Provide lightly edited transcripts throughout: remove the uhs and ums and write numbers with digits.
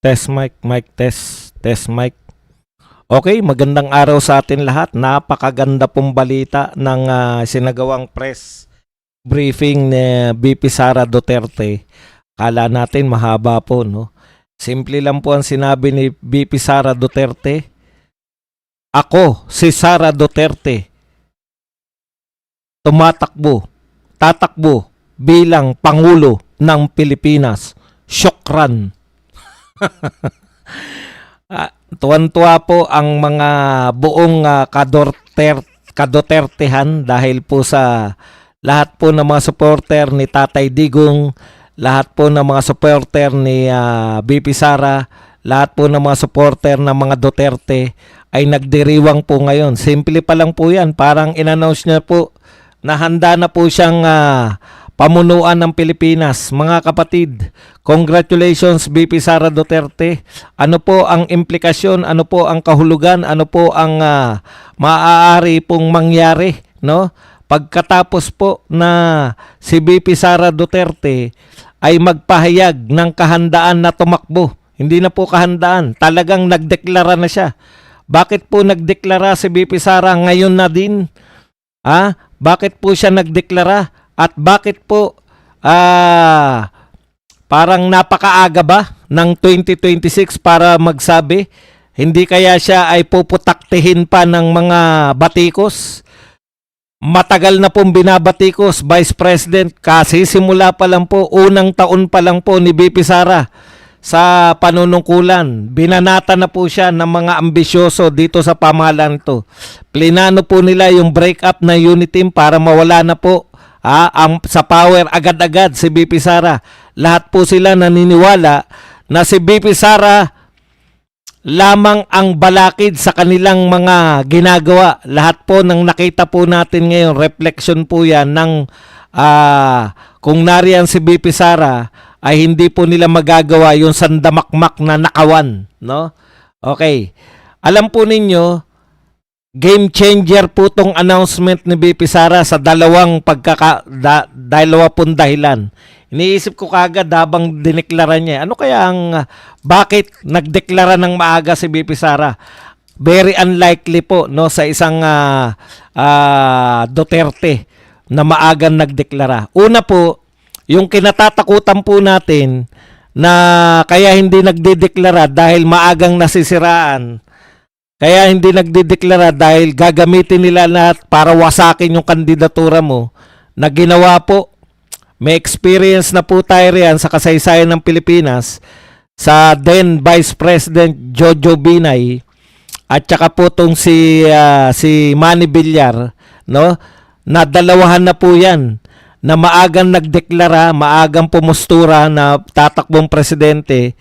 Test mic, mic test mic. Okay, magandang araw sa atin lahat. Napakaganda pong balita ng sinagawang press briefing ni VP Sara Duterte. Kala natin mahaba po, no? Simple lang po ang sinabi ni VP Sara Duterte. Ako, si Sara Duterte, tatakbo bilang Pangulo ng Pilipinas. Syokran. Tuwan-tuwa po ang mga buong kadutertehan dahil po sa lahat po ng mga supporter ni Tatay Digong, lahat po ng mga supporter ni VP Sara, lahat po ng mga supporter ng mga Duterte ay nagdiriwang po ngayon. Simple pa lang po yan. Parang in-announce niya po na handa na po siyang pamunuan ng Pilipinas. Mga kapatid, congratulations VP Sara Duterte. Ano po ang implikasyon? Ano po ang kahulugan? Ano po ang maaari pong mangyari, no? Pagkatapos po na si VP Sara Duterte ay magpahayag ng kahandaan na tumakbo. Hindi na po kahandaan. Talagang nagdeklara na siya. Bakit po nagdeklara si VP Sara ngayon na din? Bakit po siya nagdeklara? At bakit po parang napakaaga ba ng 2026 para magsabi? Hindi kaya siya ay puputaktihin pa ng mga batikos? Matagal na pong binabatikos, Vice President, kasi simula pa lang po, unang taon pa lang po ni VP Sara sa panunungkulan. Binanata na po siya ng mga ambisyoso dito sa pamahalaan to. Plinano po nila yung break-up na unit team para mawala na po sa power agad-agad si VP Sara. Lahat po sila naniniwala na si VP Sara lamang ang balakid sa kanilang mga ginagawa. Lahat po ng nakita po natin ngayon, reflection po yan ng kung nariyan si VP Sara ay hindi po nila magagawa yung sandamakmak na nakawan, no? Okay. Alam po ninyo, game changer po tong announcement ni VP Sara sa dalawa pong dahilan. Iniisip ko kagad habang dineklara niya, ano kaya ang bakit nagdeklara ng maaga si VP Sara? Very unlikely po, no, sa isang Duterte na maagang nagdeklara. Una po, yung kinatatakutan po natin na kaya hindi nagdedeklara dahil maagang nasisiraan. Kaya hindi nagdedeklara dahil gagamitin nila lahat para wasakin yung kandidatura mo na ginawa po. May experience na po tayo riyan sa kasaysayan ng Pilipinas sa then Vice President Jojo Binay at saka po tong si Manny Villar, no? Nadalawahan na po yan na maagang nagdeklara, maagang pumustura na tatakbong presidente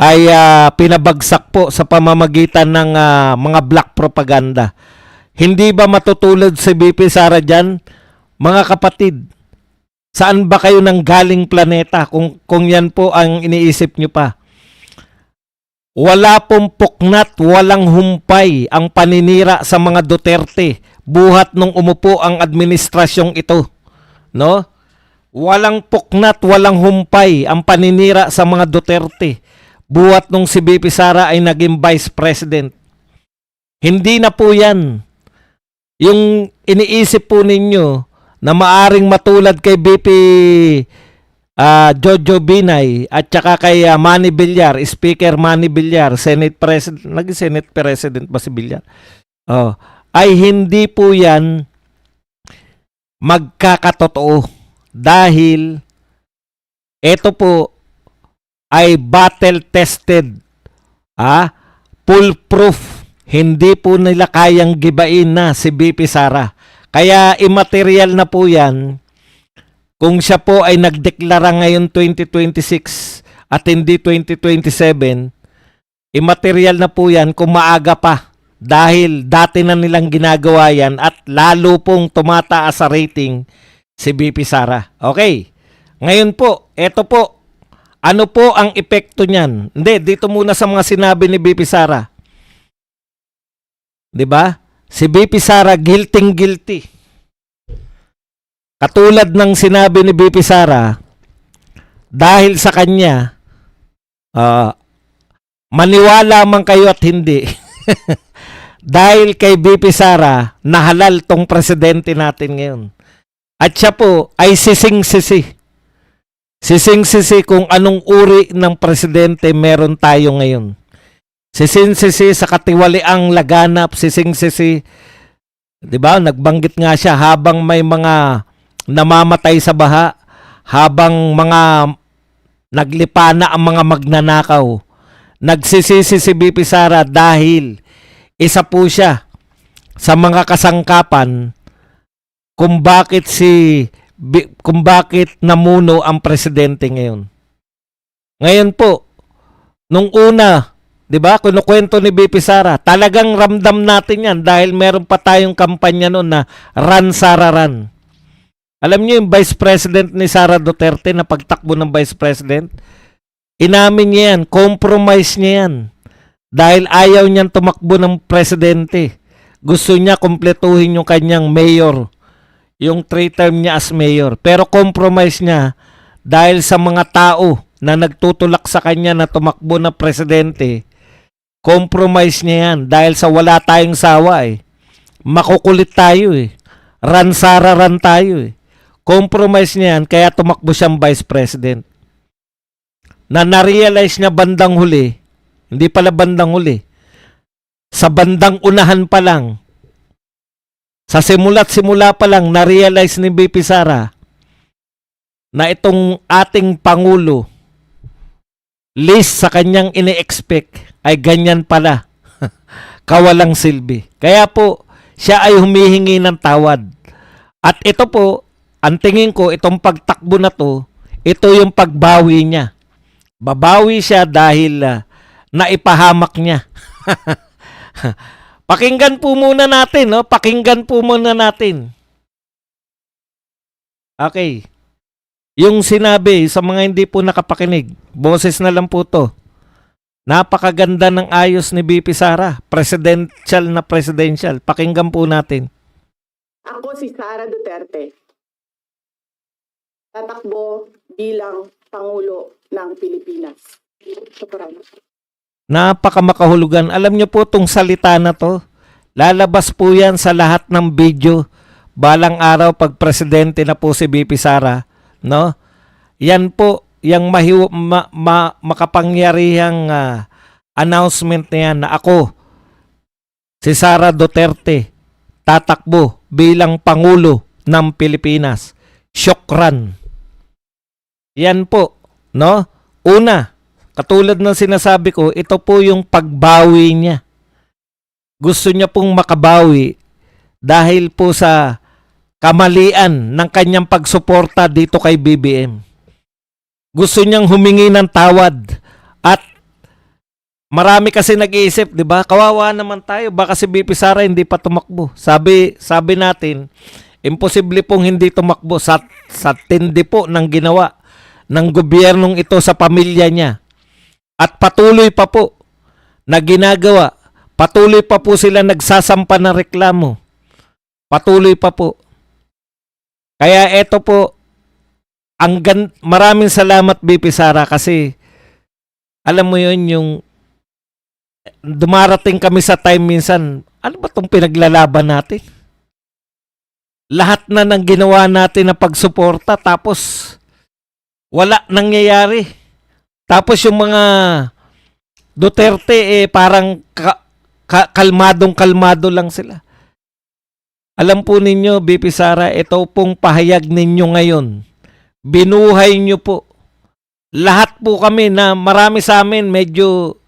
ay pinabagsak po sa pamamagitan ng mga black propaganda. Hindi ba matutulad si VP Sara dyan? Mga kapatid, saan ba kayo nang galing planeta kung yan po ang iniisip nyo pa? Wala pong puknat, walang humpay ang paninira sa mga Duterte buhat nung umupo ang administrasyong ito. No? Walang puknat, walang humpay ang paninira sa mga Duterte buhat nung si VP Sara ay naging Vice President. Hindi na po yan. Yung iniisip po ninyo na maaring matulad kay VP Jojo Binay at saka kay Manny Villar, Speaker Manny Villar, Senate President, naging Senate President ba si Villar? Ay hindi po yan magkakatotoo dahil ito po ay battle-tested, foolproof. Hindi po nila kayang gibain na si VP Sara. Kaya immaterial na po yan kung siya po ay nagdeklara ngayon 2026 at hindi 2027. Immaterial na po yan kung maaga pa. Dahil dati na nilang ginagawa yan at lalo pong tumataas sa rating si VP Sara. Okay. Ngayon po, eto po. Ano po ang epekto niyan? Hindi, dito muna sa mga sinabi ni VP Sara. 'Di ba? Si VP Sara guilty. Katulad ng sinabi ni VP Sara, dahil sa kanya maniwala man kayo at hindi, dahil kay BP Sara, nahalal tong presidente natin ngayon. At siya po ay sising-sisi. Sising-sisi kung anong uri ng presidente meron tayo ngayon. Sising-sisi sa katiwaliang laganap, sising-sisi, 'di ba? Nagbanggit nga siya habang may mga namamatay sa baha, habang mga naglipa na ang mga magnanakaw. Nagsisisi si BP Sara dahil isa po siya sa mga kasangkapan kung bakit namuno ang presidente ngayon. Ngayon po, nung una, 'di ba? Kinukwento ni BP Sara, talagang ramdam natin 'yan dahil meron pa tayong kampanya noon na Run Sara Run. Alam niyo yung Vice President ni Sara Duterte na pagtakbo ng Vice President? Inamin niya yan, compromise niya yan. Dahil ayaw niyang tumakbo ng presidente. Gusto niya kumpletuhin yung kanyang mayor, yung 3 term niya as mayor. Pero compromise niya dahil sa mga tao na nagtutulak sa kanya na tumakbo na presidente, compromise niya yan dahil sa wala tayong sawa eh. Makukulit tayo eh. Run Sara Run tayo eh. Compromise niya yan, kaya tumakbo siyang vice president. Na na-realize niya bandang huli, hindi pala bandang huli, sa bandang unahan pa lang, sa simula't-simula pa lang, na-realize ni BP Sara na itong ating Pangulo, list sa kanyang ini-expect, ay ganyan pala. Kawalang silbi. Kaya po, siya ay humihingi ng tawad. At ito po, ang tingin ko, itong pagtakbo na to, ito yung pagbawi niya. Babawi siya dahil naipahamak niya. Pakinggan po muna natin, no? Pakinggan po muna natin. Okay. Yung sinabi sa mga hindi po nakapakinig, boses na lang po to. Napakaganda ng ayos ni BP Sara. Presidential na presidential. Pakinggan po natin. Ako si Sara Duterte. Tatakbo bilang Pangulo ng Pilipinas. Shukran. Napakamakahulugan. Alam niyo po itong salita na to, lalabas po yan sa lahat ng video balang araw pag presidente na po si BP Sara, no? Yan po, yung makapangyarihang announcement na yan na ako, si Sara Duterte, tatakbo bilang Pangulo ng Pilipinas. Shukran. Yan po, no? Una, katulad ng sinasabi ko, ito po yung pagbawi niya. Gusto niya pong makabawi dahil po sa kamalian ng kanyang pagsuporta dito kay BBM. Gusto niyang humingi ng tawad at marami kasi nag-iisip, 'di ba? Kawawa naman tayo, baka si BP Sara hindi pa tumakbo. Sabi natin, imposible pong hindi tumakbo sa tindi po ng ginawa ng gobyernong ito sa pamilya niya. At patuloy pa po na ginagawa. Patuloy pa po sila nagsasampa ng reklamo. Patuloy pa po. Kaya eto po, maraming salamat BP Sara kasi alam mo yun, yung dumarating kami sa time minsan, ano ba itong pinaglalaban natin? Lahat na ng ginawa natin na pagsuporta tapos wala nangyayari. Tapos yung mga Duterte parang kalmadong-kalmado lang sila. Alam po ninyo, BP Sara, ito pong pahayag ninyo ngayon. Binuhay nyo po. Lahat po kami na marami sa amin medyo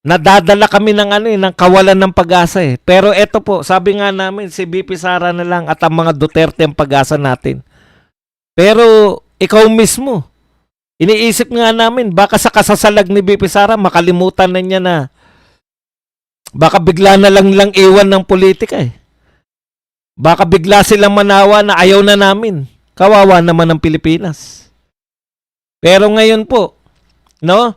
nadadala kami ng kawalan ng pag-asa eh. Pero ito po, sabi nga namin, si BP Sara na lang at ang mga Duterte ang pag-asa natin. Pero ikaw mismo, iniisip nga namin, baka sa kasasalag ni BP Sara, makalimutan na niya na baka bigla na lang iwan ng politika eh. Baka bigla silang manawa na ayaw na namin. Kawawa naman ng Pilipinas. Pero ngayon po, no?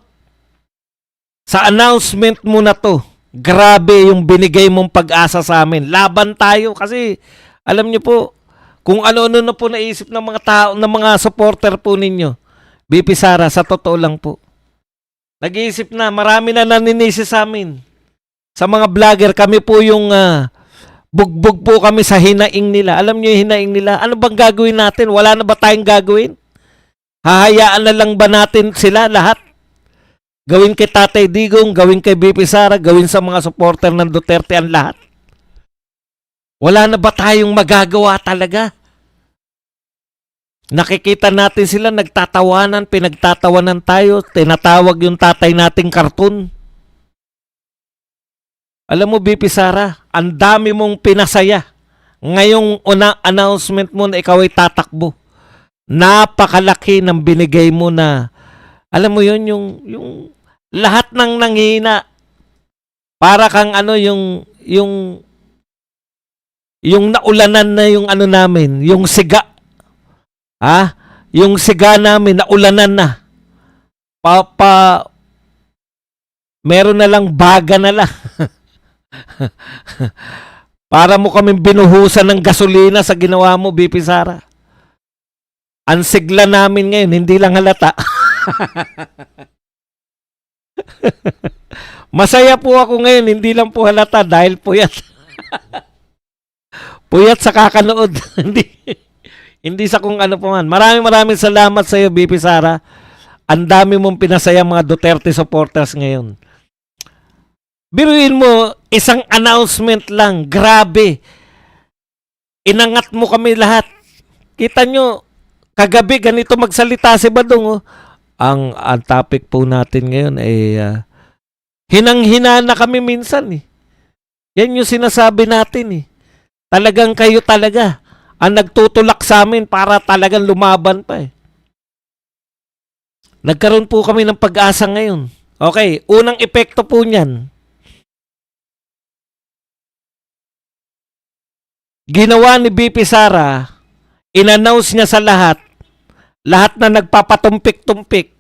Sa announcement mo na to, grabe yung binigay mong pag-asa sa amin. Laban tayo kasi alam niyo po, kung ano-ano na po naisip ng mga tao, ng mga supporter po ninyo. BP Sara, sa totoo lang po, Nag-iisip na, marami na naninisi sa amin. Sa mga vlogger, kami po yung bugbog po kami sa hinaing nila. Alam niyo yung hinaing nila? Ano bang gagawin natin? Wala na ba tayong gagawin? Hahayaan na lang ba natin sila lahat? Gawin kay Tatay Digong, gawin kay BP Sara, gawin sa mga supporter ng Duterte ang lahat? Wala na ba tayong magagawa talaga? Nakikita natin sila nagtatawanan, pinagtatawanan tayo, tinatawag yung tatay nating karton. Alam mo, BP Sara, ang dami mong pinasaya. Ngayong announcement mo na ikaw ay tatakbo. Napakalaki ng binigay mo na, alam mo yun, yung lahat ng nanghina. Para kang yung naulanan na yung namin, yung siga. Yung siga namin, naulanan na. Meron na lang baga na lang. Para mo kaming binuhusan ng gasolina sa ginawa mo, BP Sara. Ang sigla namin ngayon, hindi lang halata. Masaya po ako ngayon, hindi lang po halata dahil puyat. Puyat sa kakanood. Hindi sa kung ano pa man. Maraming salamat sa iyo, BP Sara. Ang dami mong pinasaya mga Duterte supporters ngayon. Biruin mo, isang announcement lang. Grabe. Inangat mo kami lahat. Kita nyo, kagabi ganito magsalita si Badong. Oh. Ang topic po natin ngayon ay hinang-hina na kami minsan. Yan yung sinasabi natin. Talagang kayo talaga ang nagtutulak sa amin para talagang lumaban pa. Nagkaroon po kami ng pag-asa ngayon. Okay, unang epekto po niyan. Ginawa ni BP Sara, in-announce niya sa lahat na nagpapatumpik-tumpik.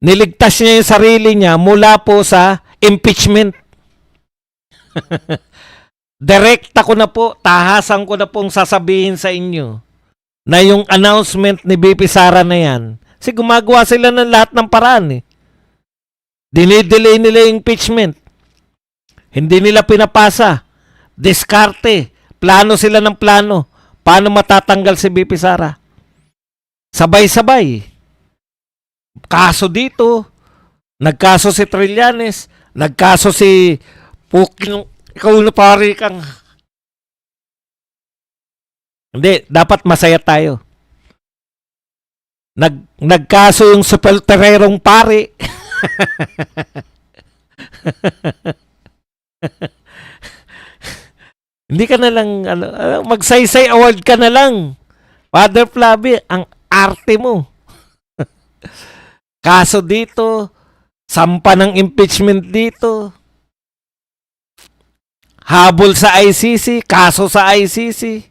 Niligtas niya yung sarili niya mula po sa impeachment. Direkta ko na po, tahasan ko na pong sasabihin sa inyo na yung announcement ni BP Sara na yan, kasi gumagawa sila ng lahat ng paraan. Dinidelay nila yung impeachment. Hindi nila pinapasa. Diskarte. Plano sila ng plano. Paano matatanggal si BP Sara? Sabay-sabay. Kaso dito. Nagkaso si Trillanes. Nagkaso si Puking. Ikaw na pare kang. Hindi. Dapat masaya tayo. Nagkaso yung supeltererong pare. Hindi ka na lang, magsaysay award ka na lang. Father Flavi, ang arte mo. Kaso dito, sampa ng impeachment dito. Habol sa ICC, kaso sa ICC.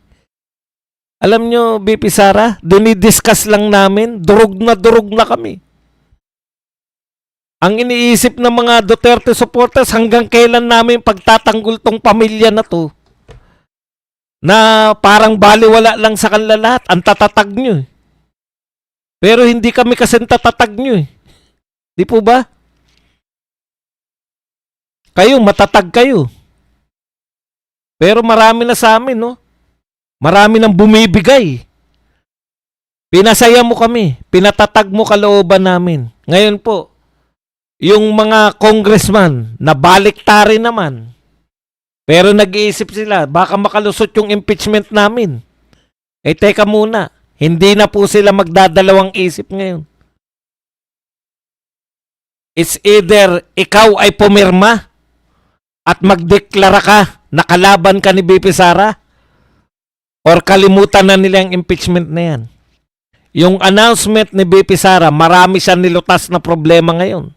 Alam nyo, BP Sara, dinidiscuss lang namin, durog na kami. Ang iniisip ng mga Duterte supporters, hanggang kailan namin pagtatanggol tong pamilya na to? Na parang baliwala lang sa kanila lahat. Ang tatatag nyo. Pero hindi kami kasi tatatag nyo. Di po ba? Kayo, matatag kayo. Pero marami na sa amin, no? Marami nang bumibigay. Pinasaya mo kami. Pinatatag mo kalooban namin. Ngayon po, yung mga congressman na baliktarin naman. Pero nag-iisip sila, baka makalusot yung impeachment namin. Teka muna, hindi na po sila magdadalawang isip ngayon. It's either ikaw ay pumirma at magdeklara ka na kalaban ka ni BP Sara or kalimutan na nila yung impeachment na yan. Yung announcement ni BP Sara, marami siyang nilutas na problema ngayon.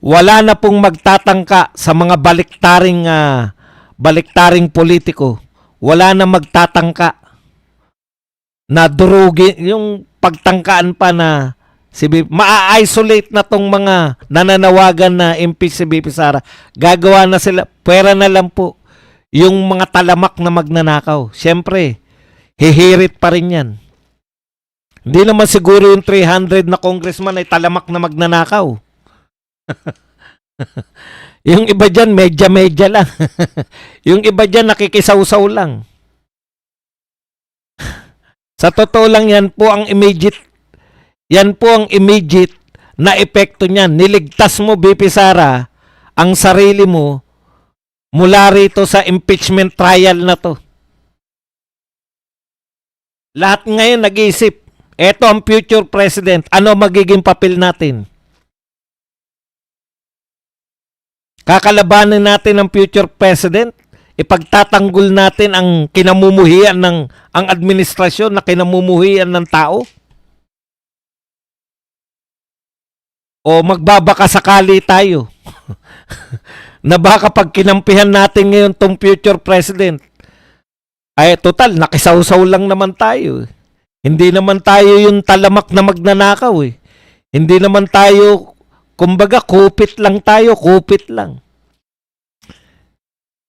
Wala na pong magtatangka sa mga baliktaring politiko. Wala na magtatangka na durugin yung pagtangkaan pa na maa-isolate na tong mga nananawagan na impeach si BP Sara. Gagawa na sila, pwera na lang po yung mga talamak na magnanakaw. Siyempre, hihirit pa rin yan. Hindi naman siguro yung 300 na congressman ay talamak na magnanakaw. Yung iba dyan, medya-medya lang. Yung iba dyan, nakikisaw-saw lang. Sa totoo lang, yan po ang immediate na epekto niyan. Niligtas mo, BP Sara, ang sarili mo mula rito sa impeachment trial na to. Lahat ngayon nag-iisip, eto ang future president, ano magiging papel natin? Kakalabanin natin ang future president? Ipagtatanggol natin ang kinamumuhian ng ang administrasyon na kinamumuhian ng tao? O magbabaka sakali tayo na baka pag kinampihan natin ngayon tong future president, ay total, nakisawsaw lang naman tayo. Hindi naman tayo yung talamak na magnanakaw eh. Hindi naman tayo, kumbaga, kupit lang tayo, kupit lang.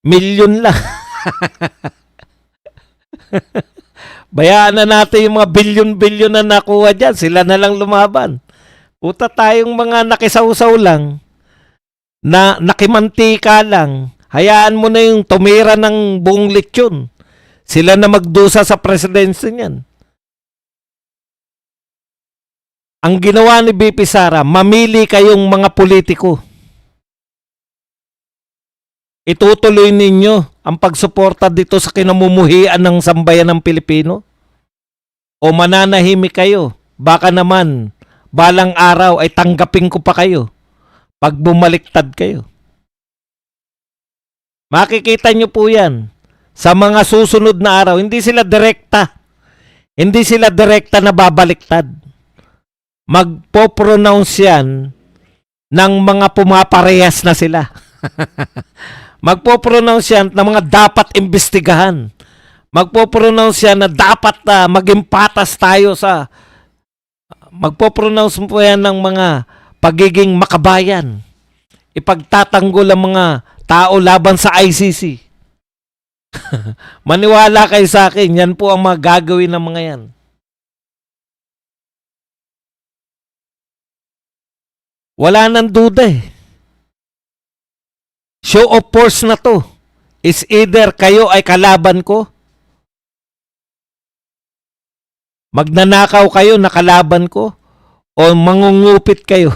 Milyon lang. Bayaan na natin yung mga bilyon-bilyon na nakuha dyan. Sila na lang lumaban. Puta tayong mga nakisawsaw lang, na nakimantika lang. Hayaan mo na yung tumira ng buong lechon. Sila na magdusa sa presidency niyan. Ang ginawa ni BP Sara, mamili kayong mga politiko. Itutuloy ninyo ang pagsuporta dito sa kinamumuhian ng sambayan ng Pilipino? O mananahimik kayo? Baka naman, balang araw ay tanggapin ko pa kayo pag bumaliktad kayo. Makikita nyo po yan. Sa mga susunod na araw, hindi sila direkta. Hindi sila direkta na babaliktad. Magpo-pronounce yan ng mga pumaparehas na sila. Magpo-pronounce yan ng mga dapat imbestigahan. Magpo-pronounce yan na dapat maging patas tayo sa... Magpo-pronounce po yan ng mga pagiging makabayan. Ipagtatanggol ang mga tao laban sa ICC. Maniwala kayo sa akin, yan po ang mga gagawin ng mga yan. Wala nang duda eh. Show of force na to. Is either kayo ay kalaban ko, magnanakaw kayo na kalaban ko, o mangungupit kayo.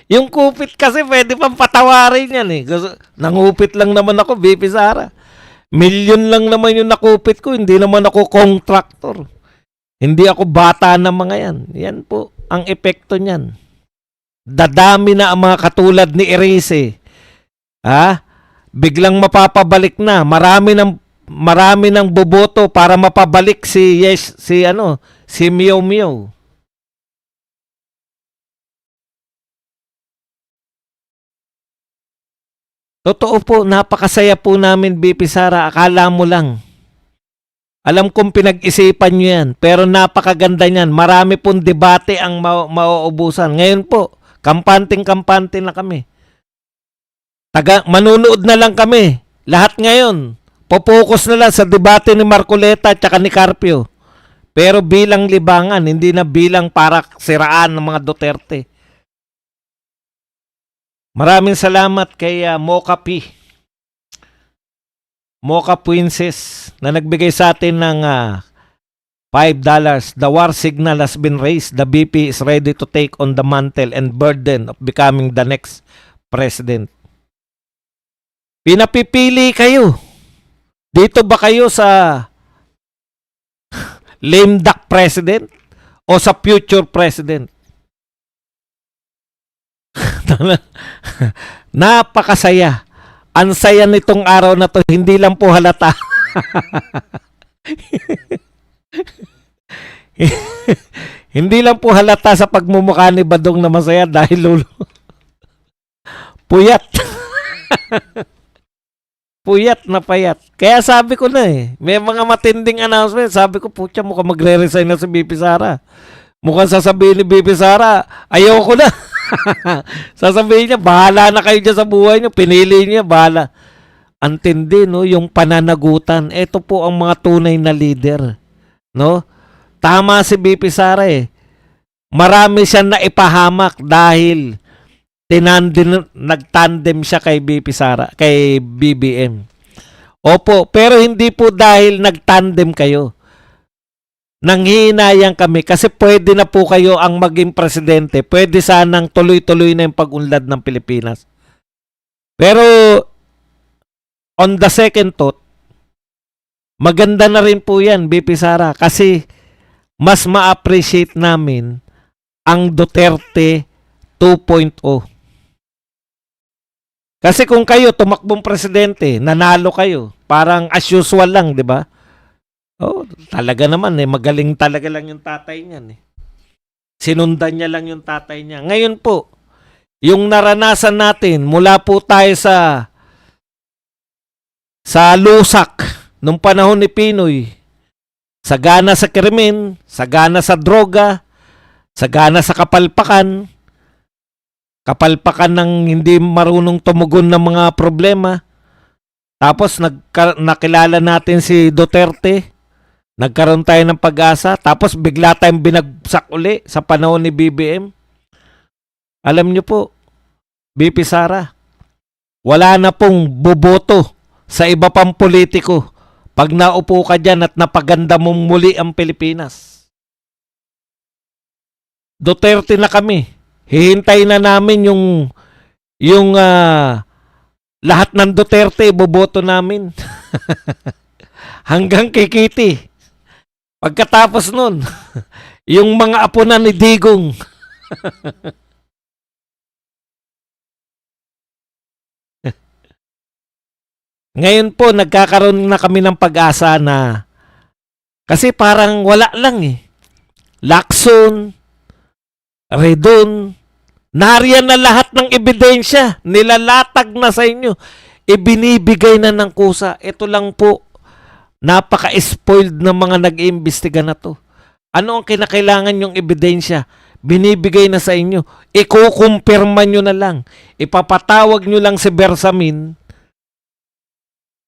Yung kupit kasi pwede pang patawarin yan eh. Kasi nangupit lang naman ako, BP Sara. Milyon lang naman yung nakupit ko, hindi naman ako contractor. Hindi ako bata ng mga yan. Yan po ang epekto niyan. Dadami na ang mga katulad ni Erice. Biglang mapapabalik na. Marami ng boboto para mapabalik si Meow Meow. Totoo po, napakasaya po namin, BP Sara. Akala mo lang. Alam kong pinag-isipan nyo yan, pero napakaganda niyan. Marami pong debate ang mauubusan. Ngayon po, kampante na kami. Manunood na lang kami. Lahat ngayon, popokus na lang sa debate ni Marcoleta at ni Carpio. Pero bilang libangan, hindi na bilang para siraan ng mga Duterte. Maraming salamat kay Mocha P. Mocha Princess na nagbigay sa atin ng $5. The war signal has been raised. The BP is ready to take on the mantle and burden of becoming the next president. Pinapipili kayo. Dito ba kayo sa lame duck president o sa future president? Napakasaya. Ang saya nitong araw na to, hindi lang po halata. Hindi lang po halata sa pagmumukha ni Badong na masaya dahil lolo. Puyat. Puyat na payat. Kaya sabi ko na eh, may mga matinding announcement. Sabi ko, putya, mukhang magre-resign na si BP Sara. Mukhang sasabihin ni BP Sara, ayoko na. Sasabihin niya, bahala na kayo dyan sa buhay niyo. Pinili niya, bahala. Antindi, no? Yung pananagutan. Ito po ang mga tunay na leader. No? tama si BP Sara eh. Marami siyang naipahamak dahil nagtandem siya kay BP Sara, kay BBM. Opo, pero hindi po dahil nagtandem kayo. Nanghihinayang kami kasi pwede na po kayo ang maging presidente. Pwede sanang tuloy-tuloy na yung pag-unlad ng Pilipinas. Pero on the second thought, maganda na rin po yan, BP Sara, kasi mas ma-appreciate namin ang Duterte 2.0. Kasi kung kayo tumakbong presidente, nanalo kayo, parang as usual lang, di ba? Oh, talaga naman eh, magaling talaga lang yung tatay niyan eh. Sinundan niya lang yung tatay niya. Ngayon po, yung naranasan natin mula po tayo sa lusak nung panahon ni Pinoy, sagana sa krimen, sagana sa droga, sagana sa kapalpakan ng hindi marunong tumugon ng mga problema. Tapos nakilala natin si Duterte. Nagkaroon tayo ng pag-asa. Tapos bigla tayong binagsak uli sa panahon ni BBM. Alam niyo po, BP Sara, wala na pong boboto sa iba pang politiko pag naupo ka dyan at napaganda mong muli ang Pilipinas. Duterte na kami. Hihintayin na namin yung lahat ng Duterte boboto namin. Hanggang kay Kitty. Pagkatapos nun, yung mga apo na ni Digong. Ngayon po, nagkakaroon na kami ng pag-asa na kasi parang wala lang eh. Lacson, Redon, nariyan na lahat ng ebidensya. Nilalatag na sa inyo. Ibinibigay na ng kusa. Ito lang po, napaka-spoiled ng mga nag-iimbestiga na to. Ano ang kinakailangan yung ebidensya? Binibigay na sa inyo. Ikukumpirma nyo na lang. Ipapatawag nyo lang si Bersamin.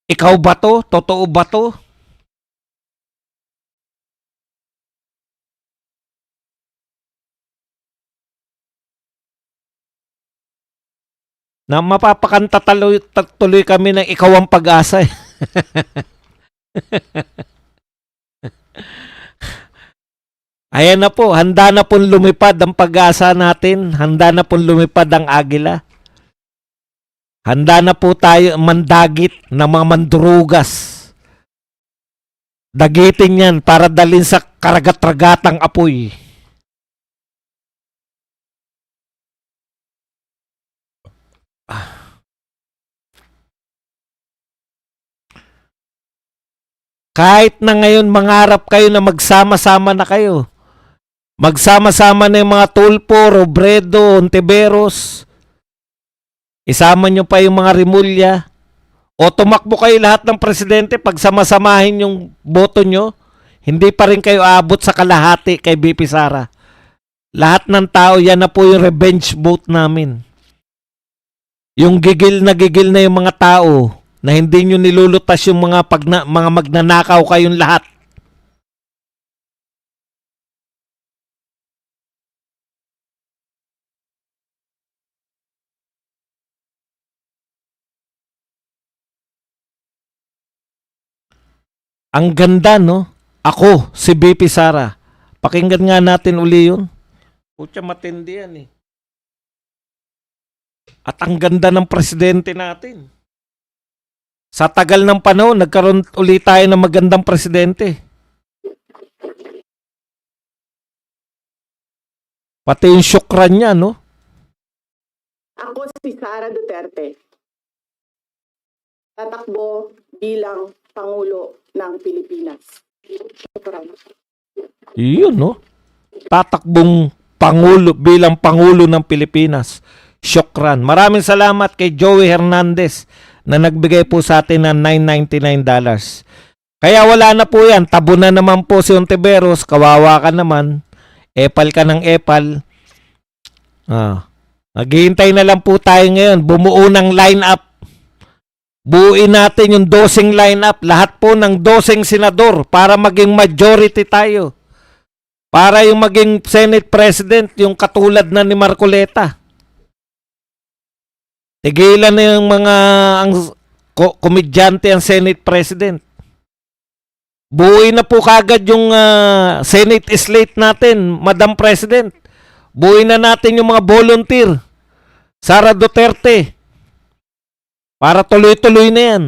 Ikaw ba to? Totoo ba to? Na mapapakanta tuloy kami ng ikaw ang pag-asa eh. Ayan na po, handa na pong lumipad ang pag-asa natin, handa na pong lumipad ang agila. Handa na po tayo mandagit ng mga mandurugas. Dagitin yan para dalhin sa karagat-ragatang apoy. Kahit na ngayon mangarap kayo na magsama-sama na kayo. Magsama-sama na yung mga Tulfo, Robredo, Ontiveros. Isama nyo pa yung mga Rimulya. O tumakbo kayo lahat ng presidente pag sama-samahin yung boto nyo. Hindi pa rin kayo aabot sa kalahati kay BP Sara. Lahat ng tao, yan na po yung revenge vote namin. Yung gigil na yung mga tao na hindi nyo nilulutas yung mga magnanakaw kayong lahat. Ang ganda, no? Ako, si BP Sara. Pakinggan nga natin uli yun. Pucha, matindi yan eh. At ang ganda ng presidente natin. Sa tagal ng panahon, nagkaroon ulit tayo ng magandang presidente. Pati yung syukran niya, no? Ako si Sara Duterte. Tatakbo bilang Pangulo ng Pilipinas. Yun, no? Tatakbong Pangulo bilang Pangulo ng Pilipinas. Syukran. Maraming salamat kay Joey Hernandez na nagbigay po sa atin ng $999. Kaya wala na po yan. Tabo na naman po si Ontiveros. Kawawa ka naman. Epal ka ng epal. Naghihintay na lang po tayo ngayon. Bumuo ng line-up. Buuin natin yung dosing line-up. Lahat po ng dosing senador para maging majority tayo. Para yung maging Senate President, yung katulad na ni Marcoleta. Tigilan na yung mga komedyante ang Senate President. Buuin na po kagad yung Senate slate natin, Madam President. Buuin na natin yung mga volunteer. Sara Duterte. Para tuloy-tuloy na yan.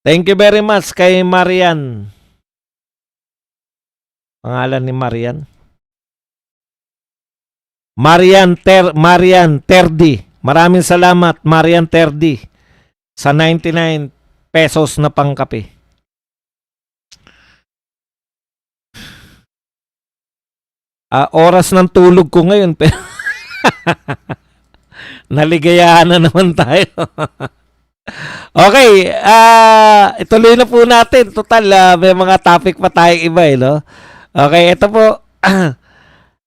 Thank you very much kay Marian. Pangalan ni Marian. Marian Terdi. Maraming salamat, Marian Terdi, sa 99 pesos na pangkape. Oras ng tulog ko ngayon. Naligayahan na naman tayo. Okay, ituloy na po natin. Total, may mga topic pa tayong iba no? Okay, ito po.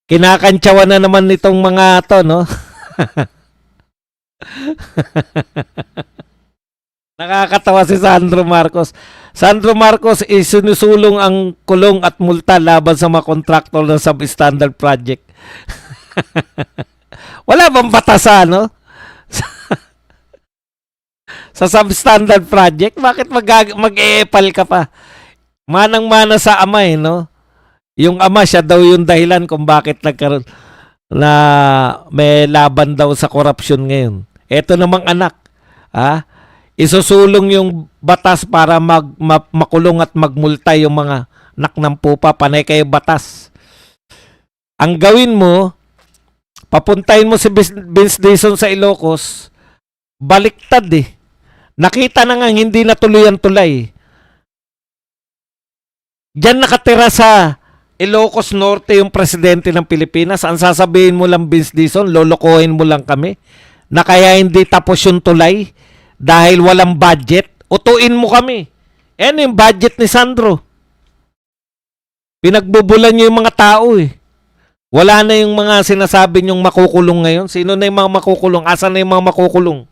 Kinakantsawan na naman nitong mga to, no? Nakakatawa si Sandro Marcos. Sandro Marcos sinusulong ang kulong at multa laban sa mga kontraktor ng substandard project. Wala bang batasan, no? Sa substandard project, bakit mag-e-epal ka pa? Manang-mana sa ama, no? Yung ama, siya daw yung dahilan kung bakit nagkaroon na may laban daw sa korupsyon ngayon. Eto namang anak, isusulong yung batas para makulong at magmulta yung mga anak ng pupa, panay kayo batas. Ang gawin mo, papuntahin mo si Vince Dizon sa Ilocos, baliktad eh. Nakita na nga hindi natuloy ang tulay. Diyan nakatira sa Ilocos Norte yung presidente ng Pilipinas. Ang sasabihin mo lang, Vince Dizon, lolokohin mo lang kami na kaya hindi tapos yung tulay dahil walang budget. Utuin mo kami. Yan yung budget ni Sandro. Pinagbubulan niyo yung mga tao eh. Wala na yung mga sinasabi niyong makukulong ngayon. Sino na yung mga makukulong? Asan na yung mga makukulong?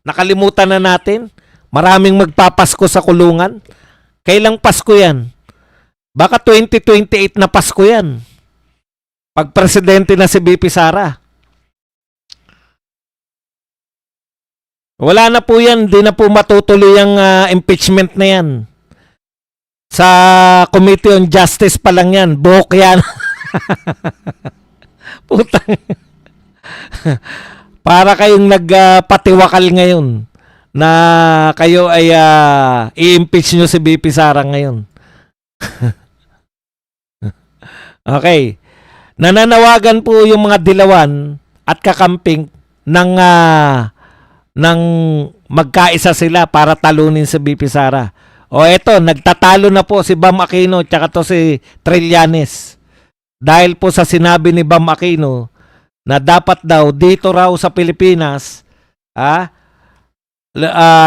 Nakalimutan na natin. Maraming magpapasko sa kulungan. Kailang Pasko yan? Baka 2028 na Pasko yan. Pag presidente na si BP Sara. Wala na po yan. Di na po matutuloy ang impeachment na yan. Sa Committee on Justice pa lang yan. Buhok yan. Putang. Para kayong nagpatiwakal ngayon na kayo ay i-impeach nyo si BP Sara ngayon. Okay. Nananawagan po yung mga dilawan at kakamping ng magkaisa sila para talunin si BP Sara. O eto, nagtatalo na po si Bam Aquino tsaka to si Trillanes. Dahil po sa sinabi ni Bam Aquino na dapat daw dito raw sa Pilipinas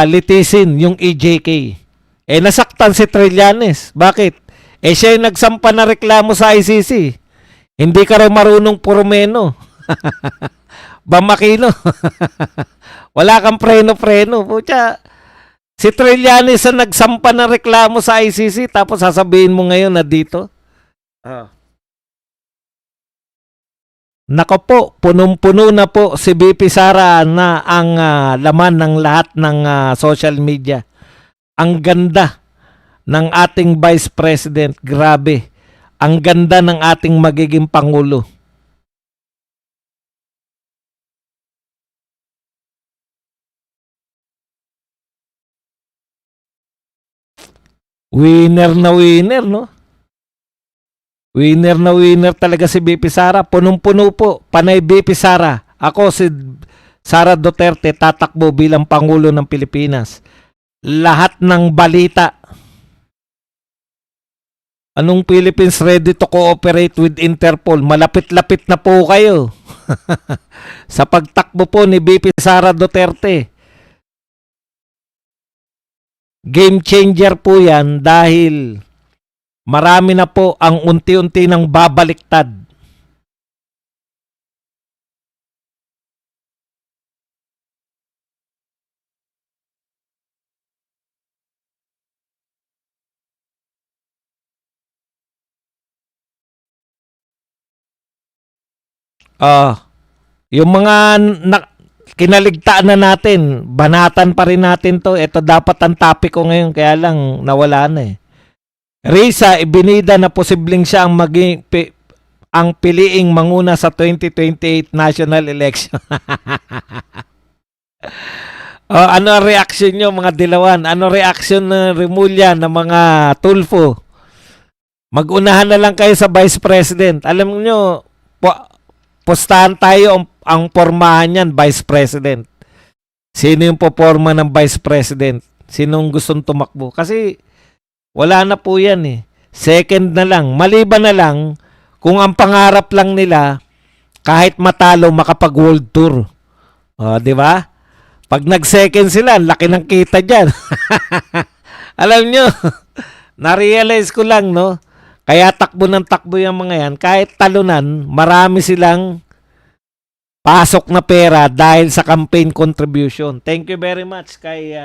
litisin yung EJK. Nasaktan si Trillanes. Bakit? Siya yung nagsampa na reklamo sa ICC. Hindi ka raw marunong purumeno. Bam Aquino. Wala kang preno-preno. Pucha, si Trillanes ang nagsampa na reklamo sa ICC tapos sasabihin mo ngayon na dito. Nako po, punong-puno na po si BP Sara na ang laman ng lahat ng social media. Ang ganda ng ating Vice President, grabe. Ang ganda ng ating magiging Pangulo. Winner na winner, no? Winner na winner talaga si BP Sara. Punong-puno po. Panay BP Sara. Ako si Sara Duterte tatakbo bilang Pangulo ng Pilipinas. Lahat ng balita. Anong Philippines ready to cooperate with Interpol? Malapit-lapit na po kayo. Sa pagtakbo po ni BP Sara Duterte. Game changer po yan dahil marami na po ang unti-unti nang babaliktad. Yung mga kinaligtaan na natin, banatan pa rin natin to. Ito dapat ang topic ko ngayon, kaya lang nawala na eh. Risa ibinida na posibleng siya ang ang piliing manguna sa 2028 national election. Ano ang reaction nyo mga dilawan? Ano reaction ng Remulla ng mga Tulfo? Magunahan na lang kayo sa Vice President. Alam nyo, postahan tayo ang pormahan yan, Vice President. Sino yung poporma ng Vice President? Sinong gustong tumakbo? Kasi wala na po yan eh. Second na lang. Maliban na lang kung ang pangarap lang nila kahit matalo makapag-world tour. Di ba? Pag nag-second sila, laki ng kita dyan. Alam nyo, na-realize ko lang, no? Kaya takbo ng takbo yung mga yan. Kahit talunan, marami silang pasok na pera dahil sa campaign contribution. Thank you very much kay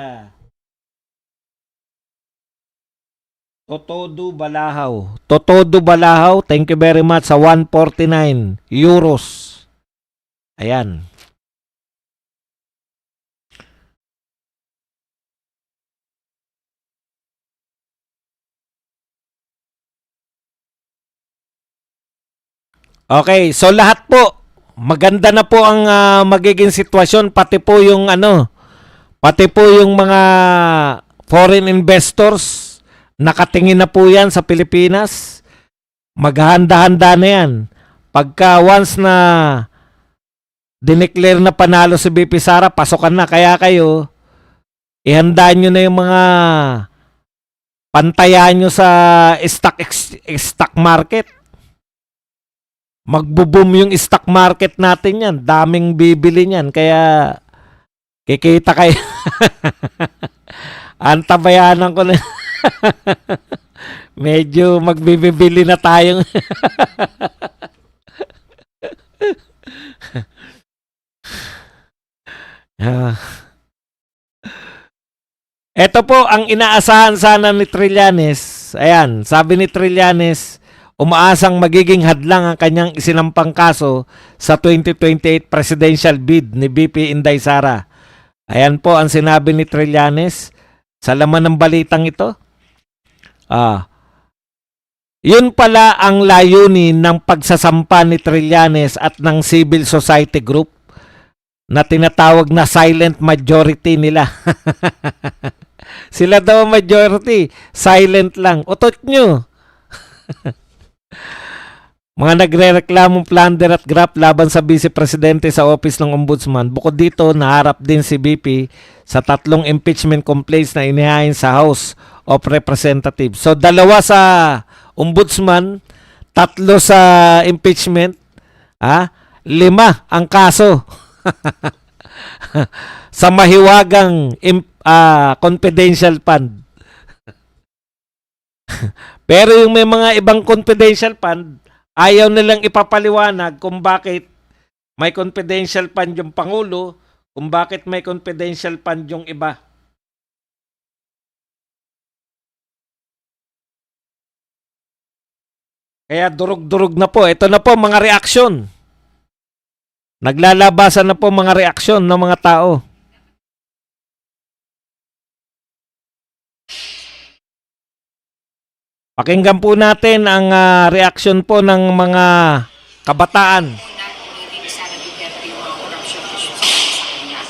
Totodo Balahaw. Totodo Balahaw, thank you very much sa 149 euros. Ayan. Okay, so lahat po maganda na po ang magiging sitwasyon, pati po yung mga foreign investors nakatingin na po yan sa Pilipinas. Maghahanda-handa na yan. Pagka once na dineclare na panalo si BP Sara, pasokan na. Kaya kayo, ihandaan nyo na yung mga pantayan nyo sa stock market. Magbo-boom yung stock market natin yan. Daming bibili niyan. Kaya kikita kayo. Antabayanan ko na. Medyo magbibili na tayong Ito po ang inaasahan sana ni Trillanes. Ayan, sabi ni Trillanes, umaasang magiging hadlang ang kanyang isinampang kaso sa 2028 presidential bid ni BP Inday Sara. Ayan po ang sinabi ni Trillanes sa laman ng balitang ito. Yun pala ang layunin ng pagsasampa ni Trillanes at ng civil society group na tinatawag na silent majority nila. Sila daw majority, silent lang. Utot nyo. Mga nagre-reklamong plunder at graft laban sa Vice Presidente sa Office ng Ombudsman. Bukod dito, naharap din si BP sa 3 impeachment complaints na inihain sa House of Representatives. So, 2 sa Ombudsman, 3 sa impeachment, 5 ang kaso. Sa mahiwagang confidential fund. Pero yung may mga ibang confidential fund, ayaw nilang ipapaliwanag kung bakit may confidential fund yung Pangulo, kung bakit may confidential fund yung iba. Kaya durug-durug na po. Ito na po mga reaksyon. Naglalabasan na po mga reaksyon ng mga tao. Pakinggan po natin ang reaksyon po ng mga kabataan. Hindi Sara Duterte yung mga corruption issues sa kanya.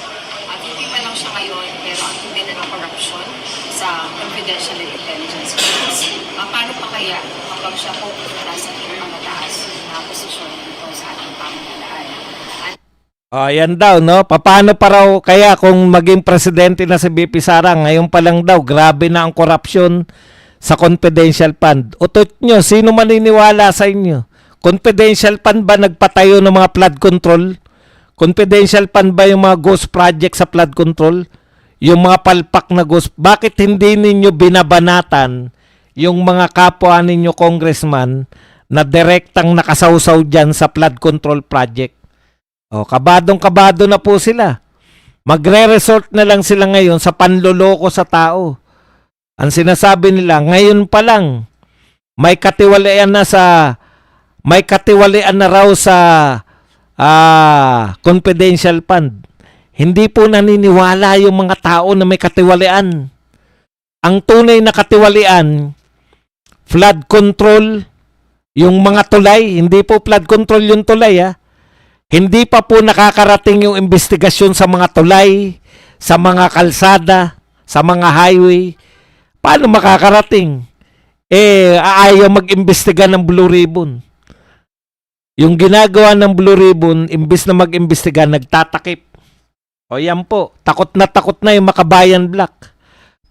Hindi pa lang siya ngayon, pero ang hindi na ng corruption sa confidential and intelligence files. Paano pa kaya kapag siya po nasa pinakamataas na posisyon dito sa ating pamahalaan? Yan daw, no? Paano pa raw kaya kung maging presidente na si BP Sara, ngayon pa lang daw, grabe na ang corruption sa confidential fund. Utot nyo, sino maniniwala sa inyo? Confidential fund ba nagpatayo ng mga flood control? Confidential fund ba yung mga ghost project sa flood control? Yung mga palpak na ghost? Bakit hindi ninyo binabanatan yung mga kapwa ninyo congressman na direktang nakasawsaw dyan sa flood control project? Kabadong-kabado na po sila. Magre-resort na lang sila ngayon sa panloloko sa tao. Ang sinasabi nila, ngayon pa lang, may katiwalian na raw sa confidential fund. Hindi po naniniwala yung mga tao na may katiwalian. Ang tunay na katiwalian, flood control, yung mga tulay, hindi po flood control yung tulay Hindi pa po nakakarating yung investigasyon sa mga tulay, sa mga kalsada, sa mga highway. Paano makakarating? Ayaw mag-imbestiga ng Blue Ribbon. Yung ginagawa ng Blue Ribbon, imbis na mag-imbestiga, nagtatakip. O yan po, takot na yung Makabayan Black.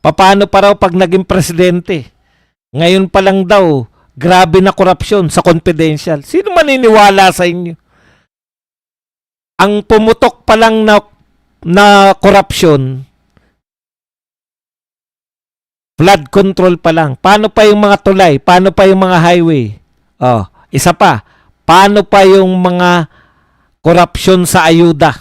Paano pa raw pag naging presidente? Ngayon pa lang daw, grabe na korupsyon sa confidential. Sino maniniwala sa inyo? Ang pumutok pa lang na korupsyon, flood control pa lang. Paano pa yung mga tulay? Paano pa yung mga highway? Isa pa. Paano pa yung mga korupsyon sa ayuda?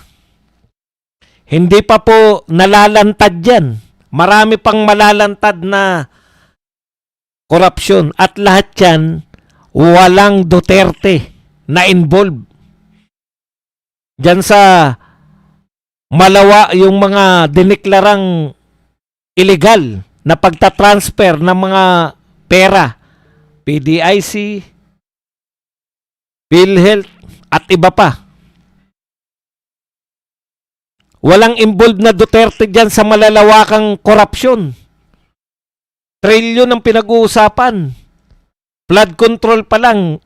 Hindi pa po nalalantad yan. Marami pang malalantad na korupsyon. At lahat yan, walang Duterte na involved. Diyan sa Malawa yung mga diniklarang illegal na pagtatransfer ng mga pera, PDIC, PhilHealth, at iba pa. Walang involved na Duterte dyan sa malalawakang korupsyon. Trilyon ang pinag-uusapan. Flood control pa lang.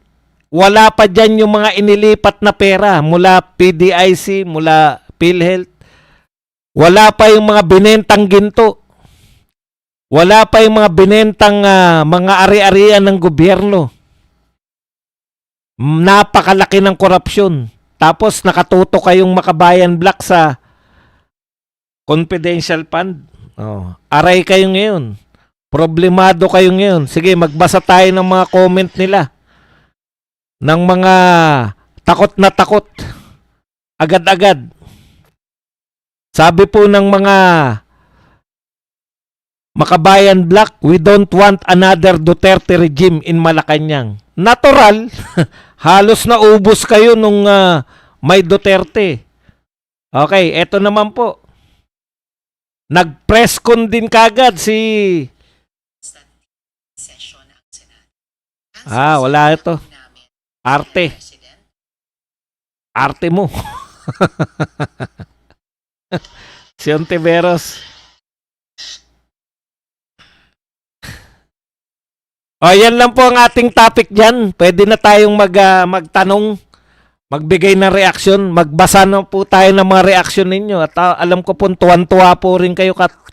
Wala pa dyan yung mga inilipat na pera mula PDIC, mula PhilHealth. Wala pa yung mga binentang ginto. Wala pa yung mga binentang mga ari-arian ng gobyerno. Napakalaki ng korupsyon. Tapos nakatuto kayong Makabayan Black sa confidential fund. Aray kayo ngayon. Problemado kayo ngayon. Sige, magbasa tayo ng mga comment nila. Ng mga takot na takot. Agad-agad. Sabi po ng mga Makabayan Black, we don't want another Duterte regime in Malacanang. Natural. Halos naubos kayo nung may Duterte. Okay, eto naman po. Nag-press con din kagad si... wala ito. Arte. Arte mo. Si Ontiveros. Yan lang po ang ating topic dyan. Pwede na tayong magtanong, magbigay ng reaksyon. Magbasa na po tayo ng mga reaksyon ninyo. At alam ko po, tuwan-tuwa po rin kayo katulad